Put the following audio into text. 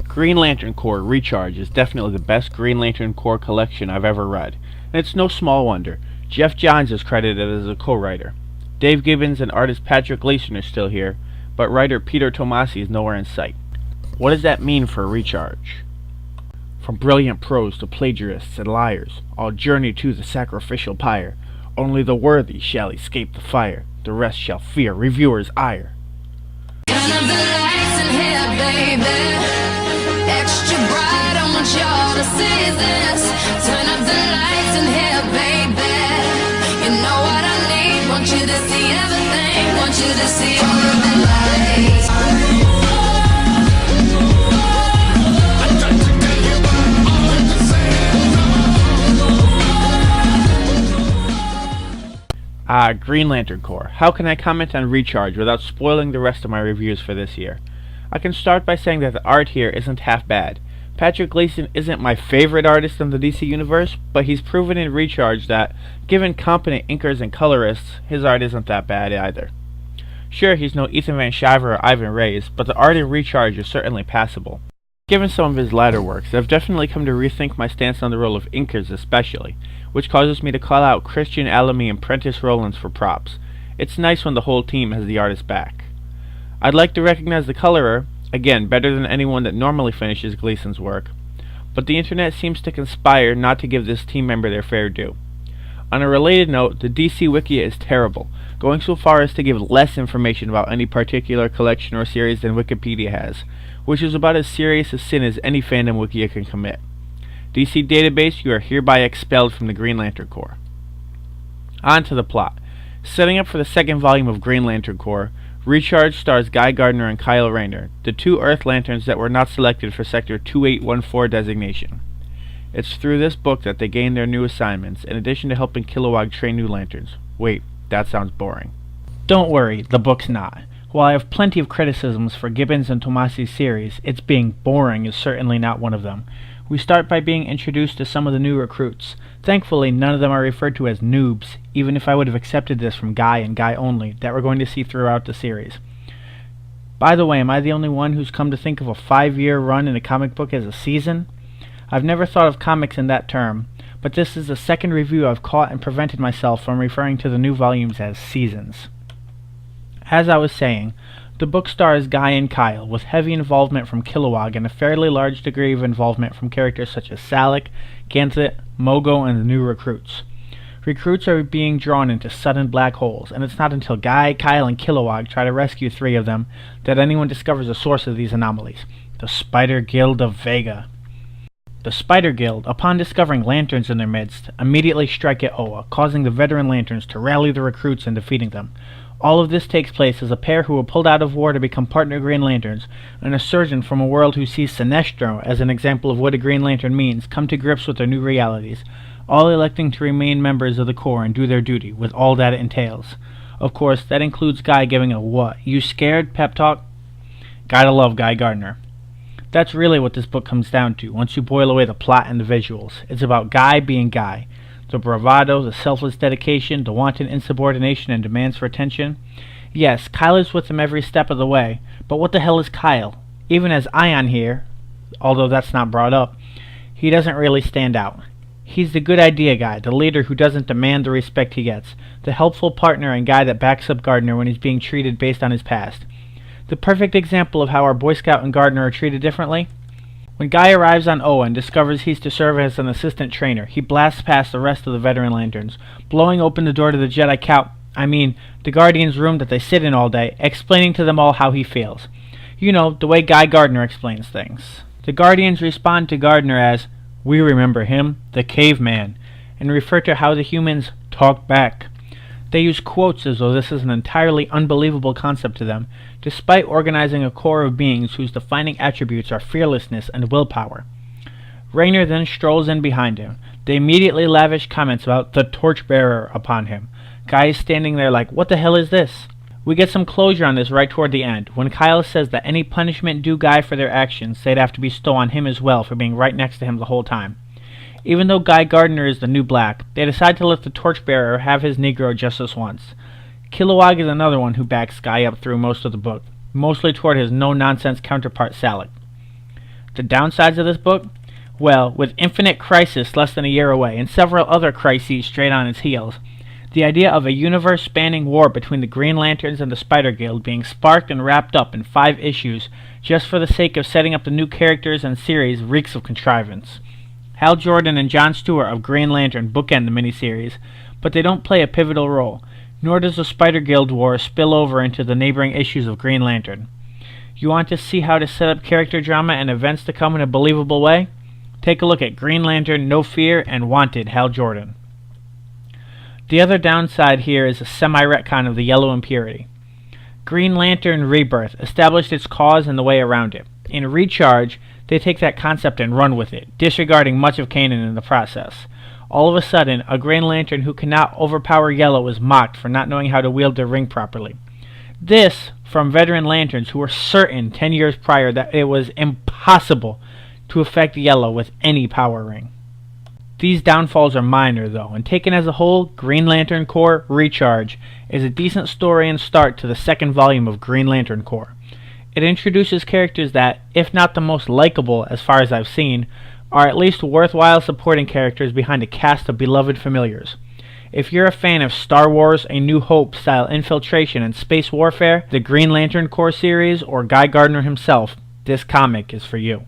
Green Lantern Corps Recharge is definitely the best Green Lantern Corps collection I've ever read, and it's no small wonder. Jeff Johns is credited as a co-writer. Dave Gibbons and artist Patrick Gleason are still here, but writer Peter Tomasi is nowhere in sight. What does that mean for Recharge? From brilliant prose to plagiarists and liars, all journey to the sacrificial pyre. Only the worthy shall escape the fire, the rest shall fear reviewers' ire. Turn up the lights in here, baby. Extra bright, I want y'all to see this. Turn up the lights in here, baby. You know what I need, want you to see everything. Want you to see all of the lights. Green Lantern Corps. How can I comment on Recharge without spoiling the rest of my reviews for this year? I can start by saying that the art here isn't half bad. Patrick Gleason isn't my favorite artist in the DC universe, but he's proven in Recharge that, given competent inkers and colorists, his art isn't that bad either. Sure, he's no Ethan Van Sciver or Ivan Reyes, but the art in Recharge is certainly passable. Given some of his latter works, I've definitely come to rethink my stance on the role of inkers especially, which causes me to call out Christian Alamy and Prentice Rollins for props. It's nice when the whole team has the artist back. I'd like to recognize the colorer, again better than anyone that normally finishes Gleason's work, but the internet seems to conspire not to give this team member their fair due. On a related note, the DC Wiki is terrible, going so far as to give less information about any particular collection or series than Wikipedia has, which is about as serious a sin as any fandom wiki can commit. DC Database, you are hereby expelled from the Green Lantern Corps. On to the plot. Setting up for the second volume of Green Lantern Corps, Recharge stars Guy Gardner and Kyle Rayner, the two Earth Lanterns that were not selected for Sector 2814 designation. It's through this book that they gain their new assignments, in addition to helping Kilowog train new lanterns. Wait, that sounds boring. Don't worry, the book's not. While I have plenty of criticisms for Gibbons and Tomasi's series, its being boring is certainly not one of them. We start by being introduced to some of the new recruits. Thankfully, none of them are referred to as noobs, even if I would have accepted this from Guy and Guy only, that we're going to see throughout the series. By the way, am I the only one who's come to think of a 5-year run in a comic book as a season? I've never thought of comics in that term, but this is the second review I've caught and prevented myself from referring to the new volumes as seasons. As I was saying, the book stars Guy and Kyle, with heavy involvement from Kilowog and a fairly large degree of involvement from characters such as Salak, Ganthet, Mogo, and the new recruits. Recruits are being drawn into sudden black holes, and it's not until Guy, Kyle, and Kilowog try to rescue 3 of them that anyone discovers the source of these anomalies, the Spider Guild of Vega. The Spider Guild, upon discovering lanterns in their midst, immediately strike at Oa, causing the veteran lanterns to rally the recruits and defeating them. All of this takes place as a pair who were pulled out of war to become partner Green Lanterns, and a surgeon from a world who sees Sinestro as an example of what a Green Lantern means come to grips with their new realities, all electing to remain members of the Corps and do their duty, with all that it entails. Of course, that includes Guy giving a "what, you scared?" pep talk. Gotta love Guy Gardner. That's really what this book comes down to, once you boil away the plot and the visuals. It's about Guy being Guy. The bravado, the selfless dedication, the wanton insubordination and demands for attention. Yes, Kyle is with him every step of the way, but what the hell is Kyle? Even as Ion here, although that's not brought up, he doesn't really stand out. He's the good idea guy, the leader who doesn't demand the respect he gets, the helpful partner and guy that backs up Gardner when he's being treated based on his past. The perfect example of how our Boy Scout and Gardner are treated differently. When Guy arrives on Oa and discovers he's to serve as an assistant trainer, he blasts past the rest of the veteran lanterns, blowing open the door to the the Guardian's room that they sit in all day, explaining to them all how he feels. You know, the way Guy Gardner explains things. The Guardians respond to Gardner as, "We remember him, the caveman," and refer to how the humans talk back. They use quotes as though this is an entirely unbelievable concept to them, despite organizing a corps of beings whose defining attributes are fearlessness and willpower. Rayner then strolls in behind him. They immediately lavish comments about the torchbearer upon him. Guy is standing there like, what the hell is this? We get some closure on this right toward the end, when Kyle says that any punishment due Guy for their actions, they'd have to bestow on him as well for being right next to him the whole time. Even though Guy Gardner is the new black, they decide to let the torchbearer have his Negro just this once. Kilowog is another one who backs Guy up through most of the book, mostly toward his no-nonsense counterpart Salak. The downsides of this book? Well, with Infinite Crisis less than a year away, and several other crises straight on its heels, the idea of a universe-spanning war between the Green Lanterns and the Spider Guild being sparked and wrapped up in 5 issues just for the sake of setting up the new characters and series reeks of contrivance. Hal Jordan and John Stewart of Green Lantern bookend the miniseries, but they don't play a pivotal role, nor does the Spider Guild war spill over into the neighboring issues of Green Lantern. You want to see how to set up character drama and events to come in a believable way? Take a look at Green Lantern, No Fear, and Wanted, Hal Jordan. The other downside here is a semi-retcon of the Yellow Impurity. Green Lantern Rebirth established its cause and the way around it. In Recharge, they take that concept and run with it, disregarding much of canon in the process. All of a sudden, a Green Lantern who cannot overpower Yellow is mocked for not knowing how to wield their ring properly. This from veteran Lanterns who were certain 10 years prior that it was impossible to affect Yellow with any power ring. These downfalls are minor, though, and taken as a whole, Green Lantern Corps Recharge is a decent story and start to the second volume of Green Lantern Corps. It introduces characters that, if not the most likable as far as I've seen, are at least worthwhile supporting characters behind a cast of beloved familiars. If you're a fan of Star Wars A New Hope style infiltration and space warfare, the Green Lantern Corps series, or Guy Gardner himself, this comic is for you.